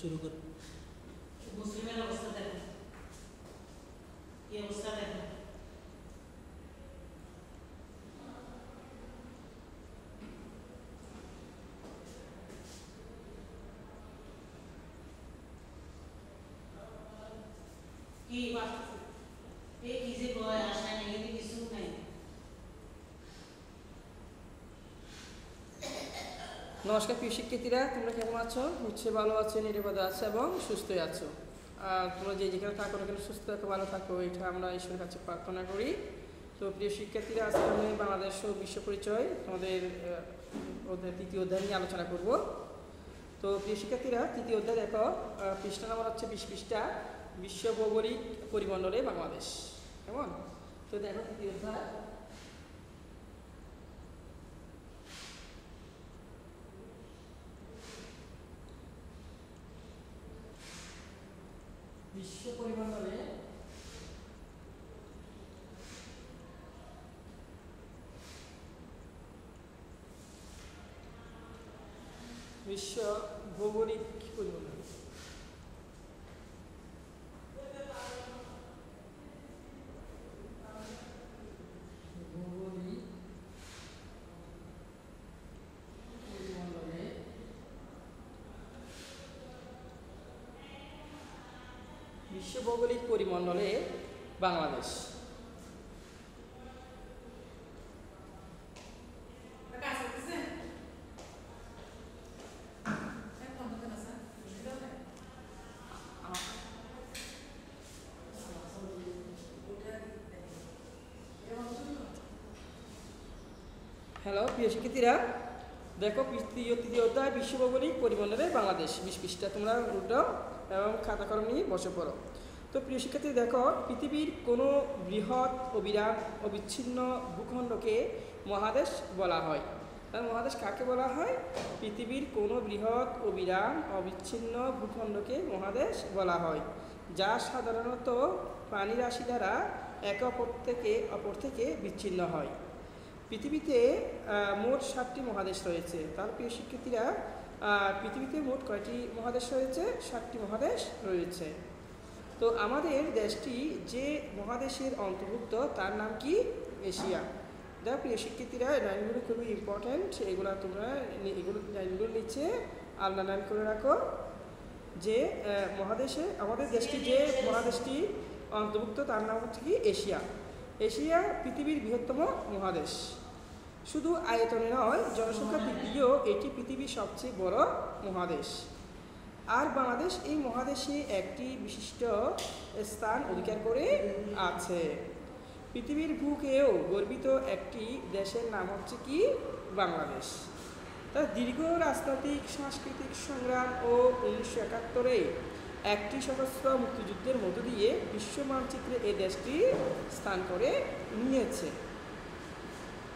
শুরু করো। মুসলিমের অবস্থা দেখো, কি অবস্থা দেখো। কি এই কি যে বয় আসা নেই, এদিকে কিছু নাই। নমস্কার প্রিয় শিক্ষার্থীরা, তোমরা কেমন আছো? নিশ্চয়ই ভালো আছো, নিরাপদে আছো এবং সুস্থই আছো। আর তোমরা যেখানে থাকো না কেন সুস্থ থাকো, ভালো থাকো, এটা আমরা ঈশ্বরের কাছে প্রার্থনা করি। তো প্রিয় শিক্ষার্থীরা, আজকে আমি বাংলাদেশ ও বিশ্ব পরিচয় তোমাদের ওদের তৃতীয় অধ্যায় নিয়ে আলোচনা করব। তো প্রিয় শিক্ষার্থীরা, তৃতীয় অধ্যায় দেখো, পৃষ্ঠা নাম্বার হচ্ছে 20 পৃষ্ঠা, বিশ্ব ভৌগোলিক পরিমণ্ডলে বাংলাদেশ। কেমন? তো দেখো তৃতীয় অধ্যায়, বিশ্ব পরিমণ্ডলে বিশ্ব ভৌগোলিক পরিমণ্ডল। ভৌগোলিক পরিমণ্ডলে বিশ্ব ভৌগোলিক পরিমণ্ডলে বাংলাদেশ। হ্যালো প্রিয় শিক্ষার্থীরা, দেখো তৃতীয় অধ্যায় বিশ্ব ভৌগোলিক পরিমণ্ডলে বাংলাদেশ 20 পৃষ্ঠা, তোমরা উল্টো এবং খাতা কলম নিয়ে বসে পড়ো। তো প্রিয় শিক্ষার্থী দেখো, পৃথিবীর কোনো বৃহৎ অবিরাম অবিচ্ছিন্ন ভূখণ্ডকে মহাদেশ বলা হয়। তার মহাদেশ কাকে বলা হয়? পৃথিবীর কোনো বৃহৎ অবিরাম অবিচ্ছিন্ন ভূখণ্ডকে মহাদেশ বলা হয়, যা সাধারণত প্রাণীরাশি দ্বারা একে অপর থেকে বিচ্ছিন্ন হয়। পৃথিবীতে মোট 7টি মহাদেশ রয়েছে। তার প্রিয় শিক্ষার্থীরা, পৃথিবীতে মোট কয়টি মহাদেশ রয়েছে? 7টি মহাদেশ রয়েছে। তো আমাদের দেশটি যে মহাদেশের অন্তর্ভুক্ত তার নাম কি? এশিয়া। দেখো প্রিয় শিক্ষার্থীরা, লাইনগুলো খুবই ইম্পর্ট্যান্ট, এগুলো তোমরা লাইনগুলোর নিচে আন্ডারলাইন করে রাখো যে আমাদের দেশটি যে মহাদেশটি অন্তর্ভুক্ত তার নাম হচ্ছে কি? এশিয়া। এশিয়া পৃথিবীর বৃহত্তম মহাদেশ। শুধু আয়তনে নয়, জনসংখ্যার দিক দিয়েও এটি পৃথিবীর সবচেয়ে বড় মহাদেশ। আর বাংলাদেশ এই মহাদেশে একটি বিশিষ্ট স্থান অধিকার করে আছে। পৃথিবীর বুকেও গর্বিত একটি দেশের নাম হচ্ছে কি? বাংলাদেশ। তার দীর্ঘ রাজনৈতিক সাংস্কৃতিক সংগ্রাম ও 1971-এ একটি সশস্ত্র মুক্তিযুদ্ধের মধ্য দিয়ে বিশ্ব মানচিত্রে এই দেশটি স্থান করে নিয়েছে।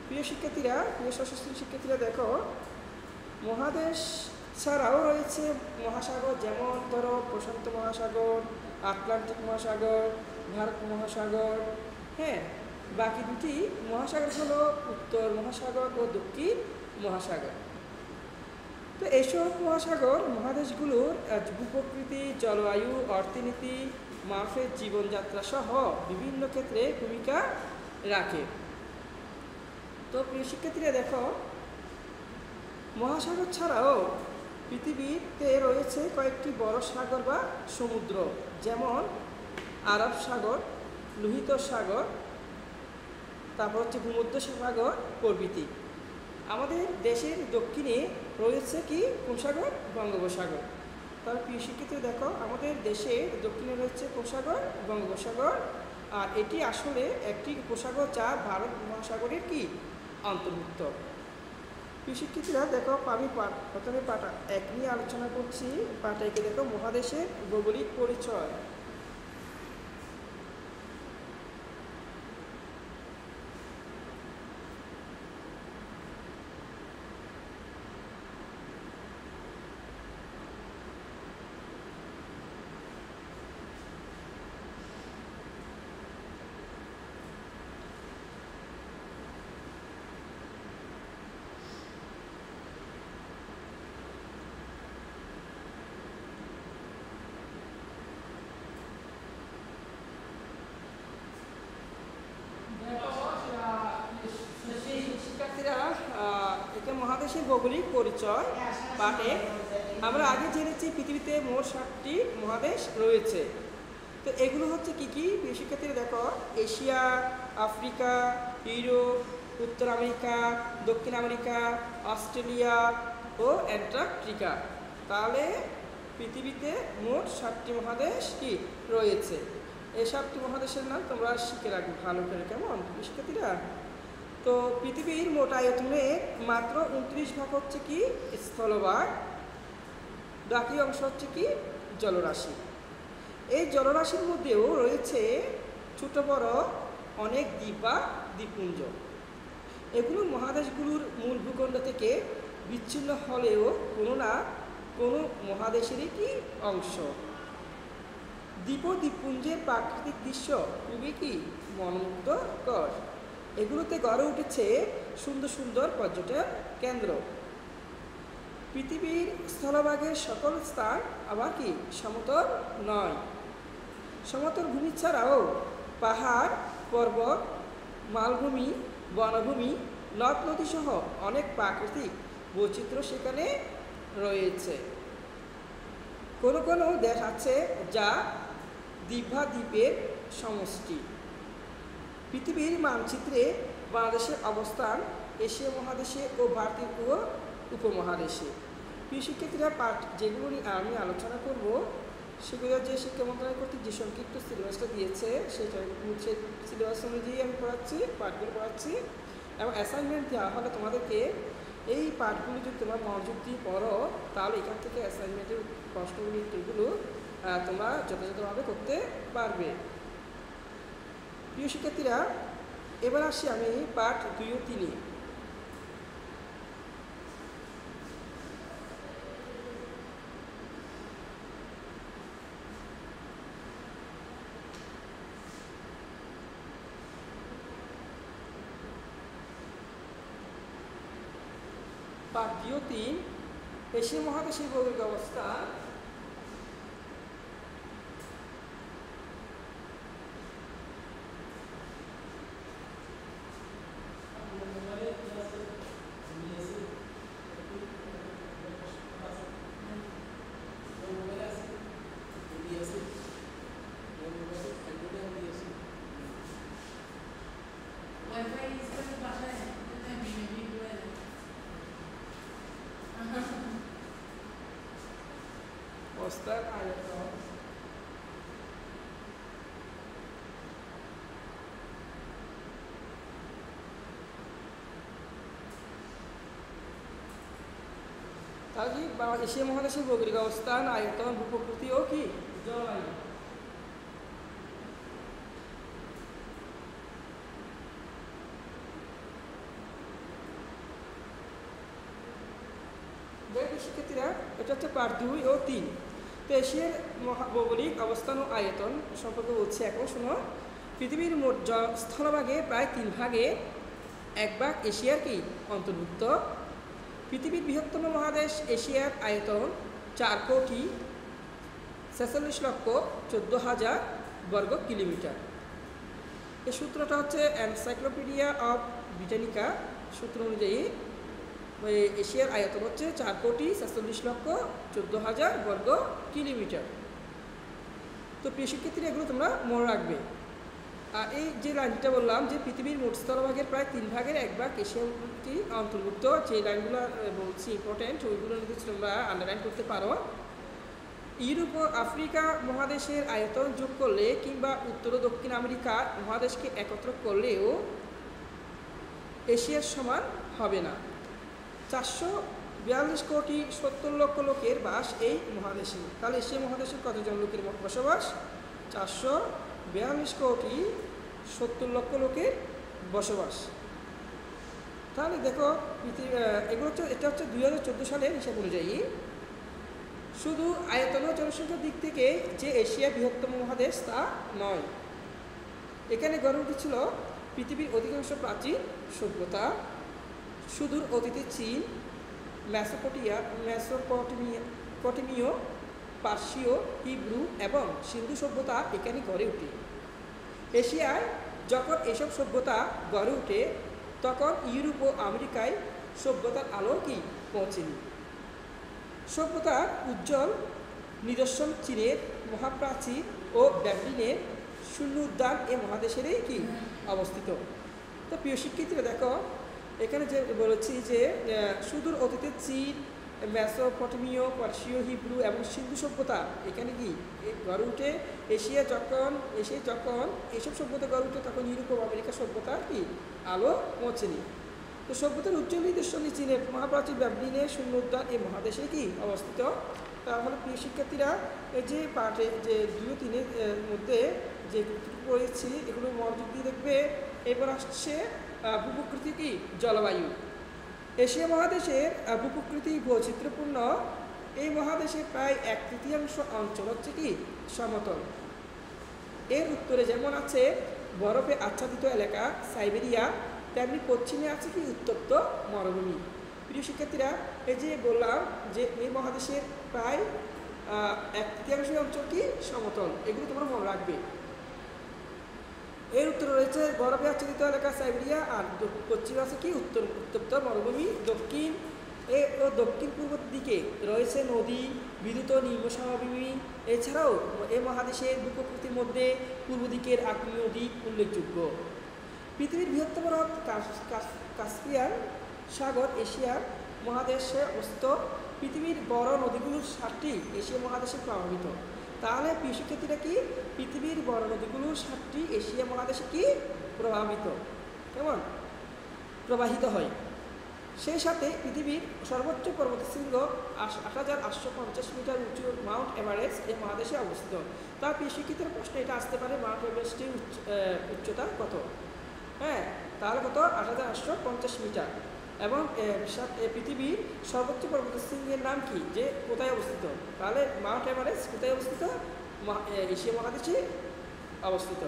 প্রিয় শিক্ষার্থীরা, প্রিয় সশস্ত্র শিক্ষার্থীরা, দেখো মহাদেশ ছাড়াও রয়েছে মহাসাগর, যেমন ধরো প্রশান্ত মহাসাগর, আটলান্টিক মহাসাগর, ভারত মহাসাগর। হ্যাঁ, বাকি দুটি মহাসাগর হলো উত্তর মহাসাগর ও দক্ষিণ মহাসাগর। তো এইসব মহাসাগর মহাদেশগুলোর ভূপ্রকৃতি, জলবায়ু, অর্থনীতি, মানুষের জীবনযাত্রা সহ বিভিন্ন ক্ষেত্রে ভূমিকা রাখে। তো প্রিয় শিক্ষার্থীরা দেখো, মহাসাগর ছাড়াও পৃথিবীতে রয়েছে কয়েকটি বড় সাগর বা সমুদ্র, যেমন আরব সাগর, লোহিত সাগর, তারপর হচ্ছে ভূমধ্য সাগর প্রভৃতি। আমাদের দেশের দক্ষিণে রয়েছে কি? কোন সাগর? বঙ্গোপসাগর। তার প্রিয় শিক্ষার্থীরা দেখো, আমাদের দেশের দক্ষিণে রয়েছে কোন সাগর? বঙ্গোপসাগর। আর এটি আসলে একটি উপসাগর যা ভারত মহাসাগরের কি? অন্তর্ভুক্ত। প্রিয় শিক্ষার্থীরা দেখো, আমি প্রথমে পাঠ 1 নিয়ে আলোচনা করছি। পাঠ 1-এ দেখো, মহাদেশের ভৌগোলিক পরিচয়। ভৌগোলিক পরিচয় পাঠে আমরা আগে জেনেছি পৃথিবীতে মোট 7টি মহাদেশ রয়েছে। তো এগুলো হচ্ছে কি কি? প্রিয় শিক্ষার্থীরা দেখো, এশিয়া, আফ্রিকা, ইউরোপ, উত্তর আমেরিকা, দক্ষিণ আমেরিকা, অস্ট্রেলিয়া ও অ্যান্টার্কটিকা। তাহলে পৃথিবীতে মোট 7টি মহাদেশ কি রয়েছে। এই 7টি মহাদেশের নাম তোমরা শিখে রাখবে ভালো করে, কেমন প্রিয় শিক্ষার্থীরা? তো পৃথিবীর মোট আয়তনের মাত্র 29 ভাগ হচ্ছে কি স্থলভাগ, বাকি অংশ হচ্ছে কি জলরাশি। এই জলরাশির মধ্যেও রয়েছে ছোট বড় অনেক দ্বীপ বা দ্বীপপুঞ্জ। এগুলো মহাদেশগুলোর মূল ভূখণ্ড থেকে বিচ্ছিন্ন হলেও কোনো না কোনো মহাদেশেরই কি অংশ। দ্বীপ ও দ্বীপপুঞ্জের প্রাকৃতিক দৃশ্য খুবই কি মনোমুগ্ধকর। এগুলোতে গড়ে উঠেছে সুন্দর সুন্দর পর্যটন কেন্দ্র। পৃথিবীর স্থলভাগের সকল স্থান আবার কি সমতল নয়। সমতল ভূমি ছাড়াও পাহাড়, পর্বত, মালভূমি, বনভূমি, নদ নদী সহ অনেক প্রাকৃতিক বৈচিত্র্য সেখানে রয়েছে। কোনো কোনো দেশ আছে যা দ্বীপ বা দ্বীপের সমষ্টি। পৃথিবীর মানচিত্রে বাংলাদেশের অবস্থান এশিয়া মহাদেশে ও ভারতীয় উপমহাদেশে। প্রিয় শিক্ষার্থীরা, পাঠ যেগুলো নিয়ে আমি আলোচনা করব সেগুলো যে শিক্ষা মন্ত্রণালয় কর্তৃক যে সংক্ষিপ্ত সিলেবাসটা দিয়েছে সেই সিলেবাস অনুযায়ী আমি পড়াচ্ছি, পাঠগুলো পড়াচ্ছি এবং অ্যাসাইনমেন্ট দেওয়া হলে তোমাদেরকে এই পাঠগুলো যদি তোমরা মনোযোগ দিয়ে পড়ো তাহলে এখান থেকে অ্যাসাইনমেন্টের প্রশ্নগুলি উত্তরগুলো তোমরা যথাযথভাবে করতে পারবে। প্রিয় শিক্ষার্থীরা, এবার আসি আমি পাঠ 2 ও 3। পাঠ 2 ও 3 এশিয়া মহাদেশের ভৌগোলিক অবস্থান। অবস্থান আয়তন তাহলে এশিয়া মহাদেশের ভৌগোলিক অবস্থান, আয়তন, ভূপ্রকৃতি ও কি জলবায়ু। শিক্ষার্থীরা, এটা হচ্ছে পাঠ 2 ও 3। তো এশিয়ার ভৌগোলিক অবস্থান ও আয়তন সম্পর্কে বলছি এখন শোনো। পৃথিবীর মোট স্থলভাগে প্রায় 3 ভাগে 1 ভাগ এশিয়ার কি অন্তর্ভুক্ত। পৃথিবীর বৃহত্তম মহাদেশ এশিয়ার আয়তন 4,46,14,000 বর্গ কিলোমিটার। এই সূত্রটা হচ্ছে এনসাইক্লোপিডিয়া অফ ব্রিটানিকা সূত্র অনুযায়ী এশিয়ার আয়তন হচ্ছে 4,46,14,000 বর্গ কিলোমিটার। তো প্রিয় শিক্ষার্থীরা, এগুলো তোমরা মনে রাখবে। আর এই যে লাইনটা বললাম যে পৃথিবীর মোট স্থলভাগের প্রায় 3 ভাগের 1 ভাগ এশিয়াটি অন্তর্ভুক্ত, যে লাইনগুলো বলছি ইম্পর্টেন্ট ওইগুলো যদি তোমরা আন্ডারলাইন করতে পারো। ইউরোপ ও আফ্রিকা মহাদেশের আয়তন যোগ করলে কিংবা উত্তর ও দক্ষিণ আমেরিকা মহাদেশকে একত্র করলেও এশিয়ার সমান হবে না। 442 কোটি 70 লক্ষ লোকের বাস এই মহাদেশে। তাহলে এশিয়া মহাদেশে কতজন লোকের বসবাস? 442 কোটি 70 লক্ষ লোকের বসবাস। তাহলে দেখো এগুলো হচ্ছে, এটা হচ্ছে 2014 সালের হিসাব অনুযায়ী। শুধু আয়তন ও জনসংখ্যার দিক থেকে যে এশিয়া বৃহত্তম মহাদেশ তা নয়। এখানে গড়ে উঠেছিল পৃথিবীর অধিকাংশ প্রাচীন সভ্যতা। সুদূর অতীতে চীন, মেসোপটেমীয়, পার্সীয়, হিব্রু এবং সিন্ধু সভ্যতা এখানে গড়ে ওঠে। এশিয়ায় যখন এসব সভ্যতা গড়ে ওঠে তখন ইউরোপ ও আমেরিকায় সভ্যতার আলো কি পৌঁছেনি। সভ্যতার উজ্জ্বল নিদর্শন চীনের মহাপ্রাচীর ও ব্যাবলিনের শূন্য উদ্যান এ মহাদেশেরই কি অবস্থিত। তো প্রিয় শিক্ষার্থীরা দেখো এখানে যে বলেছি যে সুদূর অতীতে চীন, মেসোপটেমীয়, পার্সীয়, হিব্রু এবং সিন্ধু সভ্যতা এখানে কি গড়ে উঠে। এশিয়া যখন এইসব সভ্যতা গড়ে উঠে তখন ইউরোপ ও আমেরিকা সভ্যতার কি আলো পৌঁছেনি। তো সভ্যতার উজ্জ্বল নিদর্শন চীনের মহাপ্রাচীর ব্যাবলিনের শূন্য উদ্যান এই মহাদেশে কি অবস্থিত। তাহলে প্রিয় শিক্ষার্থীরা এই যে পাঠে যে 2 ও 3 এর মধ্যে যে পড়েছি এগুলো মনোযোগ দিয়ে দেখবে। এবার আসছে ভূপ্রকৃতি কি জলবায়ু। এশিয়া মহাদেশের ভূপ্রকৃতি বৈচিত্র্যপূর্ণ। এই মহাদেশে প্রায় 1/3 অঞ্চল হচ্ছে কি সমতল। এর উত্তরে যেমন আছে বরফে আচ্ছাদিত এলাকা সাইবেরিয়া, তেমনি পশ্চিমে আছে কি উত্তপ্ত মরুভূমি। প্রিয় শিক্ষার্থীরা এই যে বললাম যে এই মহাদেশের প্রায় 1/3 অঞ্চল কি সমতল, এগুলো তোমরা মনে রাখবে। এর উত্তরে রয়েছে বরফে আচ্ছাদিত এলাকা সাইবেরিয়া, আর পশ্চিমে আছে কি উত্তপ্ত মরুভূমি। দক্ষিণ পূর্ব দিকে রয়েছে নদী, বিদ্যুৎ, নিম্ন সমভূমি। এছাড়াও এই মহাদেশের ভূপ্রকৃতির মধ্যে পূর্ব দিকের আগ্নেয় নদী উল্লেখযোগ্য। পৃথিবীর বৃহত্তম হ্রদ কাস্পিয়ান সাগর এশিয়ার মহাদেশে অবস্থিত। পৃথিবীর বড় নদীগুলোর 7টি এশিয়া মহাদেশে প্রভাবিত। তাহলে প্রিয় শিক্ষার্থীরা কি পৃথিবীর বড় নদীগুলোর 7টি এশিয়া মহাদেশে কি প্রভাবিত কেমন প্রবাহিত হয়। সেই সাথে পৃথিবীর সর্বোচ্চ পর্বতশৃঙ্গ 8850 মিটার উঁচু মাউন্ট এভারেস্ট এই মহাদেশে অবস্থিত। তার প্রিয় শিক্ষার্থীর প্রশ্ন এটা আসতে পারে মাউন্ট এভারেস্টের উচ্চতা কত। হ্যাঁ, তাহলে কত 8850 মিটার। এবং পৃথিবীর সর্বোচ্চ পর্বতশৃঙ্গের নাম কি, যে কোথায় অবস্থিত। তাহলে মাউন্ট এভারেস্ট কোথায় অবস্থিত, এশিয়া মহাদেশে অবস্থিত।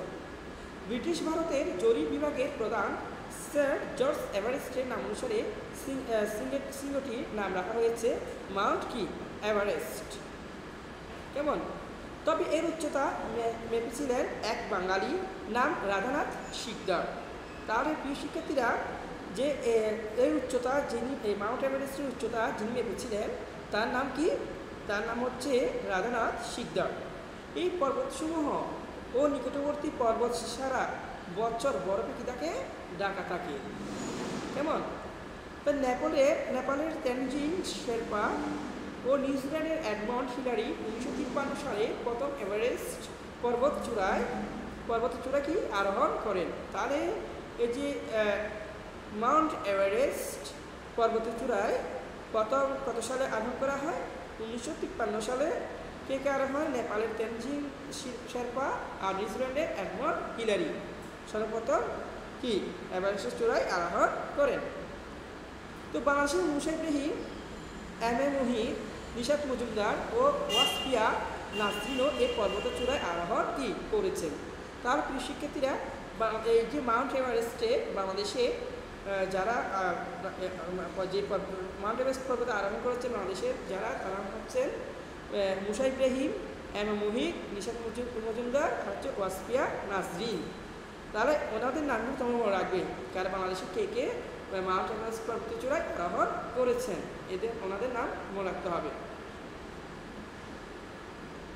ব্রিটিশ ভারতের জরিপ বিভাগের প্রধান স্যার জর্জ এভারেস্টের নাম অনুসারে শৃঙ্গটির নাম রাখা হয়েছে মাউন্ট কি এভারেস্ট কেমন। তবে এর উচ্চতা মেপেছিলেন এক বাঙালি নাম রাধানাথ শিকদার। তাহলে প্রিয় শিক্ষার্থীরা যে এর উচ্চতা যিনি এই মাউন্ট এভারেস্টের উচ্চতা যিনি মেপেছিলেন তার নাম কি, তার নাম হচ্ছে রাধানাথ শিকদার। এই পর্বতসমূহ ও নিকটবর্তী পর্বত সারা বছর বরফে কি থাকে ঢাকা থাকে কেমন। তো নেপালের তেনজিং শেরপা ও নিউজিল্যান্ডের এডমন্ড হিলারি 1953 সালে প্রথম এভারেস্ট পর্বতচূড়ায় কি আরোহণ করেন। তাহলে এই যে মাউন্ট এভারেস্ট পর্বতচূড়ায় প্রথম কত সালে আরোহণ করা হয়, 1953 সালে। কে আরোহণ, নেপালের তেনজিং শেরপা আর নিউজিল্যান্ডের এডমন্ড হিলারি সর্বপ্রথম কি এভারেস্টের চূড়ায় আরোহণ করেন। তো বাংলাদেশের মুসা ইব্রাহিম, এম.এ. মুহিত, নিশাত মজুমদার ও ওয়াসফিয়া নাসরিনও এই পর্বতচূড়ায় আরোহণ কি করেছেন। তার প্রিয় শিক্ষার্থীরা এই যে মাউন্ট এভারেস্টে বাংলাদেশে যারা যে মাউন্ট এভারেস্ট পর্বতে আরোহণ করেছেন বাংলাদেশের যারা, তারা হচ্ছেন মুসা ইব্রাহিম, এম.এ. মুহিত, নিশাত মজুমদার, হচ্ছে ওয়াসফিয়া নাসরিন। তাহলে ওনাদের নামগুলো তোমরা মনে রাখবে, কারণ বাংলাদেশে কে কে মাউন্ট এভারেস্ট পর্বতচূড়ায় আরোহণ করেছেন, এদের ওনাদের নাম মনে রাখতে হবে।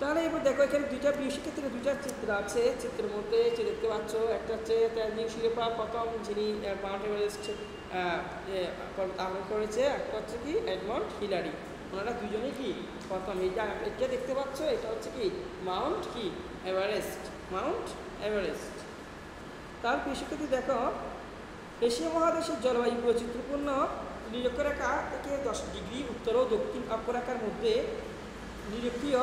তাহলে এবার দেখো এখানে দুইটা প্রিয় শিক্ষার্থীরা দুইটা চিত্র আছে। চিত্রের মধ্যে যে দেখতে পাচ্ছ একটা হচ্ছে তেনজিং শেরপা প্রথম যিনি মাউন্ট এভারেস্ট আরোহণ করেছে, একটা হচ্ছে কি এডমন্ড হিলারি। ওনারা দুজনেই কি প্রথম। এটা দেখতে পাচ্ছ এটা হচ্ছে কি মাউন্ট কি এভারেস্ট, মাউন্ট এভারেস্ট। তার প্রিয় শিক্ষার্থী দেখো এশিয়া মহাদেশের জলবায়ু বৈচিত্র্যপূর্ণ। নিরক্ষরেখা থেকে 10 ডিগ্রি উত্তর ও দক্ষিণ অক্ষরেখার মধ্যে নিরক্ষীয়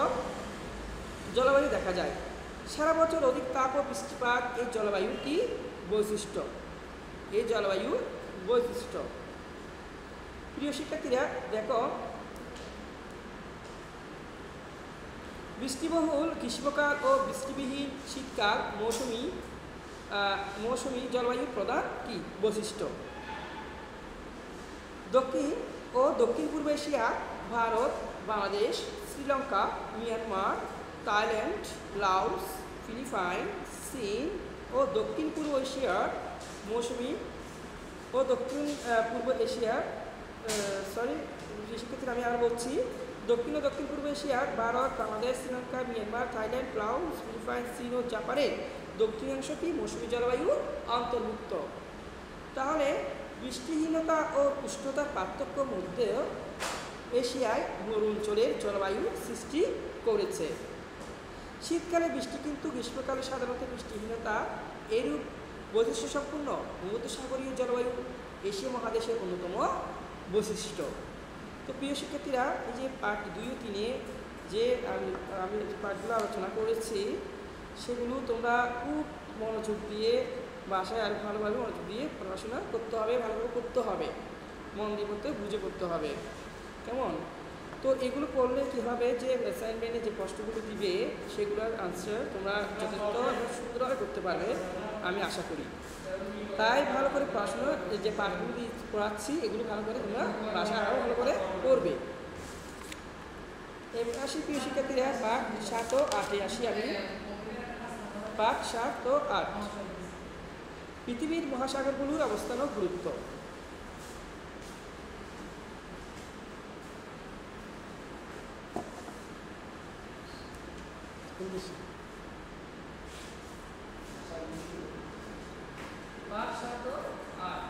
জলবায়ু দেখা যায়। সারা বছর অধিক তাপ ও বৃষ্টিপাত এই জলবায়ুর কি বৈশিষ্ট্য, এই জলবায়ুর বৈশিষ্ট্য। প্রিয় শিক্ষার্থীরা দেখো বৃষ্টিবহুল গ্রীষ্মকাল ও বৃষ্টিবিহীন শীতকাল মৌসুমী জলবায়ুর প্রধান কি বৈশিষ্ট্য। দক্ষিণ পূর্ব Asia, Bharat, Bangladesh, Sri Lanka, Myanmar, Thailand, Laos, Philippine, চীন ও দক্ষিণ পূর্ব এশিয়ার সরি শিক্ষার্থীরা, আমি আর বলছি, দক্ষিণ ও দক্ষিণ পূর্ব এশিয়ার Bharat, Bangladesh, Sri Lanka, Myanmar, Thailand, Laos, Philippine, চীন ও জাপানের দক্ষিণাংশটি মৌসুমী জলবায়ু অন্তর্ভুক্ত। তাহলে বৃষ্টিহীনতা ও উষ্ণতার পার্থক্য মধ্যেও এশিয়ায় মরু অঞ্চলের জলবায়ু সৃষ্টি করেছে। শীতকালে বৃষ্টি কিন্তু গ্রীষ্মকালে সাধারণত বৃষ্টিহীনতা এরূপ বৈশিষ্ট্যসম্পন্ন ভূমধ্যসাগরীয় জলবায়ু এশীয় মহাদেশের অন্যতম বৈশিষ্ট্য। তো প্রিয় শিক্ষার্থীরা, এই যে পার্ট 2 ও 3 যে আমি পার্টগুলো আলোচনা করেছি সেগুলো তোমরা খুব মনোযোগ দিয়ে বাসায় আর ভালোভাবে মনোযোগ দিয়ে পড়াশোনা করতে হবে, ভালোভাবে করতে হবে, মন দিয়ে পড়তে, বুঝে পড়তে হবে, কেমন? তো এগুলো করলে কী হবে, যে অ্যাসাইনমেন্টে যে প্রশ্নগুলো দিবে সেগুলোর আনসার তোমরা যথেষ্ট সুন্দরভাবে করতে পারবে আমি আশা করি। তাই ভালো করে পড়াশোনা, যে পাঠগুলো পড়াচ্ছি এগুলো ভালো করে তোমরা বাসায় আরও ভালো করে পড়বে। এবার আসি প্রিয় শিক্ষার্থীরা, পাঠ 7 ও 8-এ আসি আমি। পাঠ 7 ও 8, পৃথিবীর মহাসাগরগুলোর অবস্থান ও গুরুত্ব। পাঠ 7 ও 8,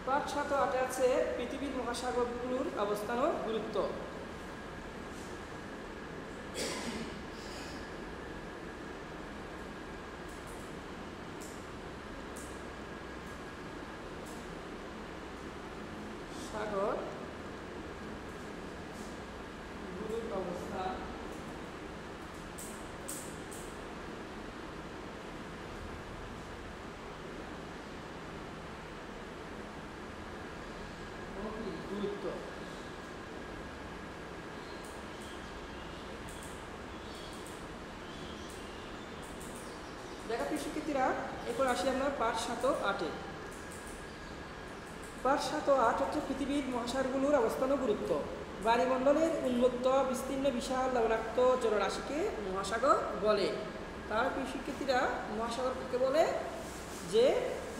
পাঠ 7 ও 8-এ আছে পৃথিবীর মহাসাগরগুলোর অবস্থান ও গুরুত্ব। সাগর গুলোর অবস্থান গুরুত্ব। দেখা প্রিয় শিক্ষার্থীরা, এরপর আসি আমরা পাঠ 7 ও 8-এ। পাঠ 7 ও 8 হচ্ছে পৃথিবীর মহাসাগরগুলোর অবস্থান ও গুরুত্ব। বায়ুমণ্ডলের উন্মুক্ত বিস্তীর্ণ বিশাল লবণাক্ত জলরাশিকে মহাসাগর বলে। তার প্রিয় শিক্ষার্থীরা, মহাসাগর কাকে বলে? যে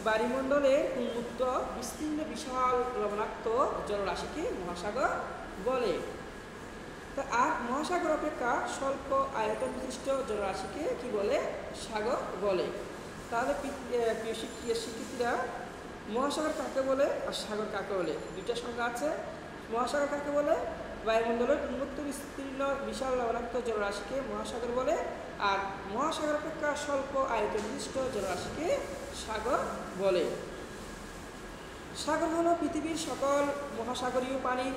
বায়ুমণ্ডলের উন্মুক্ত বিস্তীর্ণ বিশাল লবণাক্ত জলরাশিকে মহাসাগর বলে। তা আর মহাসাগর অপেক্ষা স্বল্প আয়তন বিশিষ্ট জলরাশিকে কি বলে? সাগর বলে। তাহলে প্রিয় শিক্ষার্থীরা, মহাসাগর কাকে বলে আর সাগর কাকে বলে? দুইটা সংজ্ঞা আছে। মহাসাগর কাকে বলে? বায়ুমণ্ডলের উন্মুক্ত বিস্তীর্ণ বিশাল লবণাক্ত জলরাশিকে মহাসাগর বলে, আর মহাসাগর অপেক্ষা স্বল্প আয়তন বিশিষ্ট জলরাশিকে সাগর বলে। সাগর হলো পৃথিবীর সকল মহাসাগরীয় পানির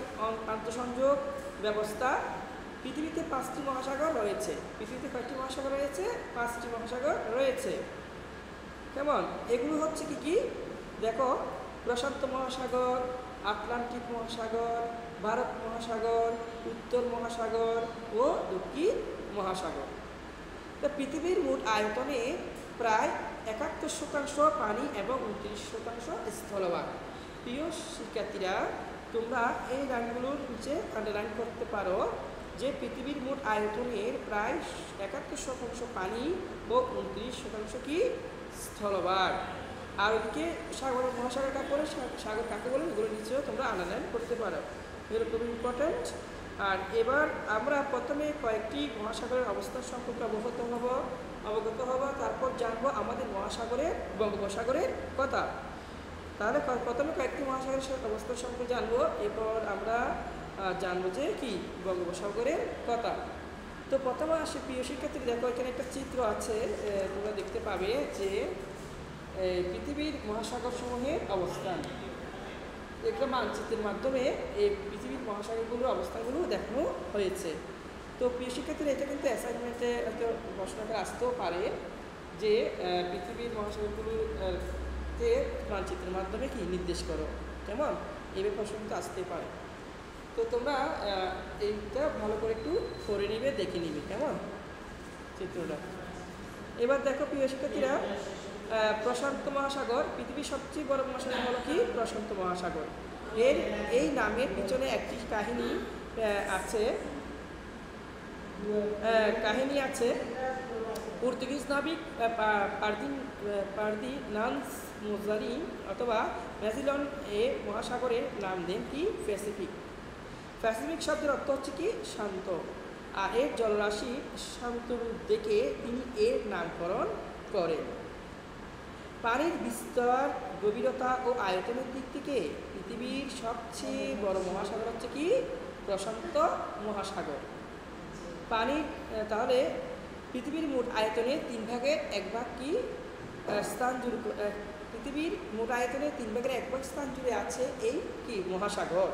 আন্তঃসংযোগ ব্যবস্থা। পৃথিবীতে 5টি মহাসাগর রয়েছে। পৃথিবীতে কয়টি মহাসাগর রয়েছে? 5টি মহাসাগর রয়েছে। কেমন? এগুলো হচ্ছে কি কি? দেখো, প্রশান্ত মহাসাগর, আটলান্টিক মহাসাগর, ভারত মহাসাগর, উত্তর মহাসাগর ও দক্ষিণ মহাসাগর। তা পৃথিবীর মোট আয়তনে প্রায় 71% পানি এবং 29% স্থলভাগ। প্রিয় শিক্ষার্থীরা, তোমরা এই লাইনগুলোর নিচে আন্ডারলাইন করতে পারো যে পৃথিবীর মোট আয়তনের প্রায় 71% পানি ও 29% কি? স্থলভাগ। আর ওদিকে সাগর, মহাসাগর কাকে বলে, সাগর কাকে বলে, এগুলো নিচেও তোমরা আন্ডারলাইন করতে পারো। এগুলো খুবই ইম্পর্ট্যান্ট। আর এবার আমরা প্রথমে কয়েকটি মহাসাগরের অবস্থান সম্পর্কে অবগত হব, তারপর জানবো আমাদের মহাসাগরের, বঙ্গোপসাগরের কথা। তাহলে প্রথমে কয়েকটি মহাসাগরের অবস্থান সম্পর্কে জানবো, এরপর আমরা জানবো যে কি বঙ্গোপসাগরের কথা। তো প্রথমে আসে প্রিয় শিক্ষার্থী, দেখো এখানে একটা চিত্র আছে, তোমরা দেখতে পাবে যে পৃথিবীর মহাসাগর সমূহের অবস্থান। একটা মানচিত্রের মাধ্যমে এই পৃথিবীর মহাসাগরগুলোর অবস্থানগুলো দেখানো হয়েছে। তো প্রিয় শিক্ষার্থীরা, এটা কিন্তু অ্যাসাইনমেন্টে একটা প্রশ্ন করে আসতেও পারে যে পৃথিবীর মহাসাগরগুলোতে মানচিত্রের মাধ্যমে কি নির্দেশ করো, কেমন? এই প্রশ্ন কিন্তু আসতে পারে। তো তোমরা এইটা ভালো করে একটু করে নিবে, দেখে নিবে, কেমন চিত্রটা। এবার দেখো প্রিয় শিক্ষার্থীরা, প্রশান্ত মহাসাগর, পৃথিবীর সবচেয়ে বড় মহাসাগর হলো কি? প্রশান্ত মহাসাগর। এই নামের পিছনে একটি কাহিনী আছে। কাহিনী আছে। পর্তুগিজ নাবিক ফার্দিনান্দ মোজারিন অথবা ম্যাজিলন এ মহাসাগরের নাম দেন কি প্যাসিফিক। প্যাসিফিক শব্দের অর্থ হচ্ছে কি শান্ত, আর এর জলরাশি শান্ত রূপ দেখে তিনি এর নামকরণ করেন। পানির বিস্তর, গভীরতা ও আয়তনের দিক থেকে পৃথিবীর সবচেয়ে বড় মহাসাগর হচ্ছে কি প্রশান্ত মহাসাগর। পানির তাহলে পৃথিবীর মোট আয়তনের 3 ভাগের 1 ভাগ কি স্থান জুড়ে, পৃথিবীর মোট আয়তনের 3 ভাগের 1 ভাগ স্থান জুড়ে আছে এই কি মহাসাগর।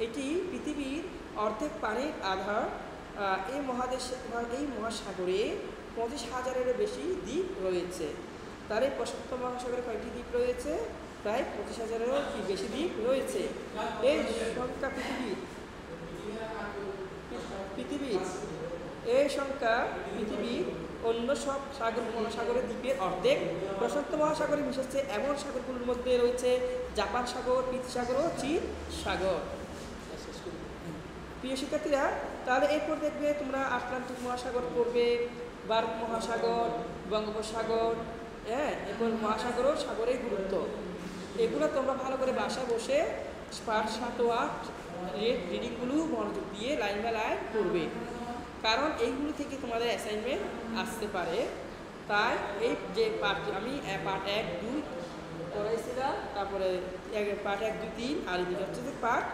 এটি পৃথিবীর অর্ধেক পানির আধার। এই মহাসাগরে 25,000-এরও বেশি দ্বীপ রয়েছে। তার এই প্রশান্ত মহাসাগরে কয়টি দ্বীপ রয়েছে? প্রায় 25,000-এরও কি বেশি দ্বীপ রয়েছে। এই সংখ্যা পৃথিবীর অন্য সব সাগর মহাসাগরের দ্বীপের অর্ধেক। প্রশান্ত মহাসাগরে মিশেছে এমন সাগরগুলোর মধ্যে রয়েছে জাপান সাগর, প্রীতি সাগর ও চীন সাগর। প্রিয় শিক্ষার্থীরা, তাহলে এরপর দেখবে তোমরা আটলান্টিক মহাসাগর পড়বে, ভারত মহাসাগর, বঙ্গোপসাগর, এরপর মহাসাগর ও সাগরের গুরুত্ব। এগুলো তোমরা ভালো করে বাসায় বসে পার্ট 7 ও 8 রিডিংগুলো মনোযোগ দিয়ে লাইন বাই লাইন পড়বে, কারণ এইগুলো থেকে তোমাদের অ্যাসাইনমেন্ট আসতে পারে। তাই এই যে পার্টটি আমি পার্ট 1, 2 পড়াইছিলাম, তারপরে পার্ট 1, 2, 3 আর এদিকে হচ্ছে যে পার্ট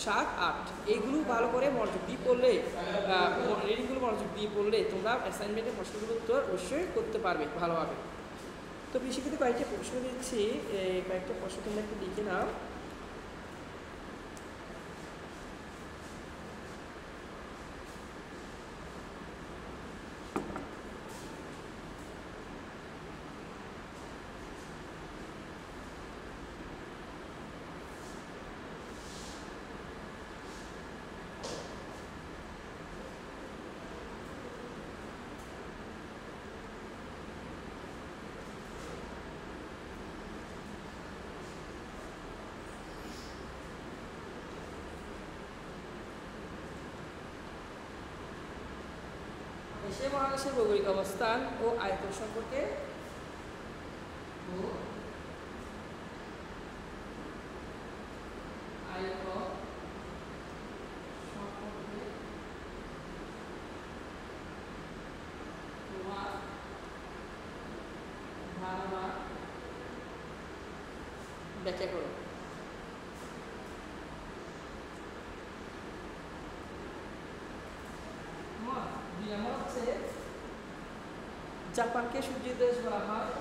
7, 8 এইগুলো ভালো করে মনোযোগ দিয়ে পড়লে, রিডিংগুলো মনোযোগ দিয়ে পড়লে তোমরা অ্যাসাইনমেন্টের প্রশ্নগুলোর উত্তর অবশ্যই করতে পারবে ভালোভাবে। তো বিশেষত কয়েকটা প্রশ্ন দিচ্ছি, কয়েকটা প্রশ্ন তোমরা একটু লিখে নাও। এশিয়া মহাদেশের ভৌগোলিক অবস্থান ও আয়তন সম্পর্কে তোমার ধারণা ব্যাখ্যা করো। জাপানকে সূর্যের দেশ বলা হয়।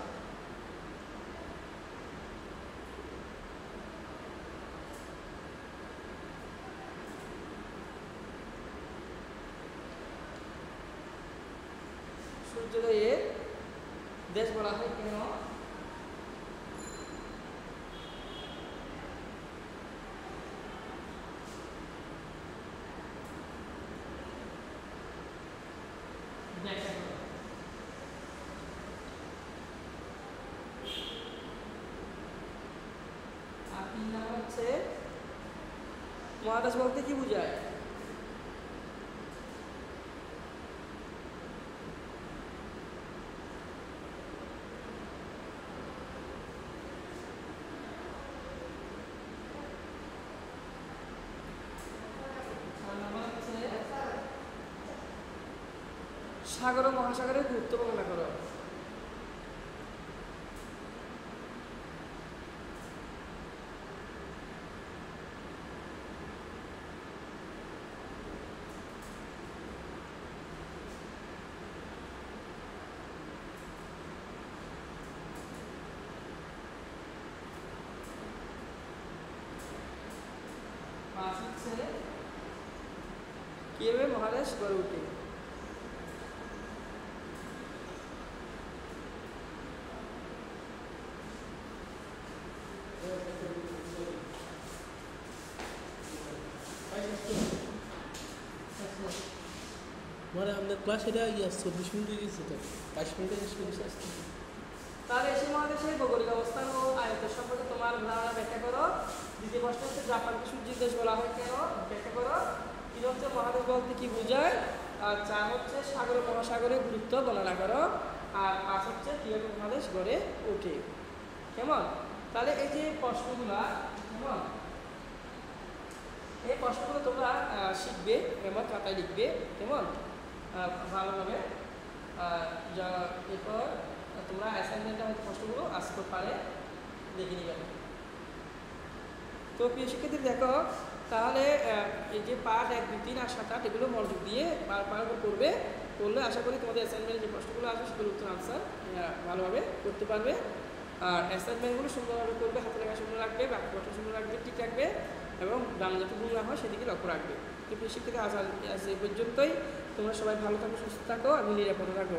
সূর্যোদয়ের দেশ বলা হয় কেন? ব্যাখ্যা করো। আর 3 নাম্বার হচ্ছে মহাদেশ বলতে কি বোঝায়? সাগর ও মহাসাগরের গুরুত্ব বর্ণনা করো। কিভাবে মহাদেশ গড়ে ওঠে? মানে আমাদের ক্লাস এটা 24 মিনিট হয়ে গেছে, তো 5 মিনিটে শেষ করে আসতে। তাহলে এশিয়া মহাদেশের ভৌগোলিক অবস্থান ও আয়তন সম্পর্কে তোমার ধারণা ব্যাখ্যা করো। দ্বিতীয় প্রশ্ন হচ্ছে জাপানকে সূর্যের দেশ বলা হয় কেন? ব্যাখ্যা করো। 3 হচ্ছে মহাদেশ বলতে কি বোঝায়? আর 4 হচ্ছে সাগর ও মহাসাগরের গুরুত্ব বর্ণনা করো, আর 5 হচ্ছে কিভাবে মহাদেশ গড়ে ওঠে। কেমন? তাহলে এই যে প্রশ্নগুলা, কেমন, এই প্রশ্নগুলো তোমরা শিখবে এবং খাতায় লিখবে, কেমন, ভালোভাবে। এরপর তোমরা অ্যাসাইনমেন্টে হয়তো প্রশ্নগুলো আসতে পারে, দেখে নিবে। তো প্রিয় শিক্ষার্থী দেখো, তাহলে এই যে পার্ট 1, 2, 3 আর 7, 8 এগুলো মনোযোগ দিয়ে পার করবে, করলে আশা করি তোমাদের অ্যাসাইনমেন্টে যে প্রশ্নগুলো আসবে সেগুলো উত্তর আনসার ভালোভাবে করতে পারবে। আর অ্যাসাইনমেন্টগুলো সুন্দরভাবে করবে, হাতে লেখা সুন্দর রাখবে, বাক্য গঠন সুন্দর রাখবে, ঠিক রাখবে, এবং বাংলা যাতে ভুল না হয় সেদিকে লক্ষ্য রাখবে। তো প্রিয় শিক্ষার্থী আজ এই পর্যন্তই। তোমরা সবাই ভালো থাকো, সুস্থ থাকো এবং নিরাপদে থাকো।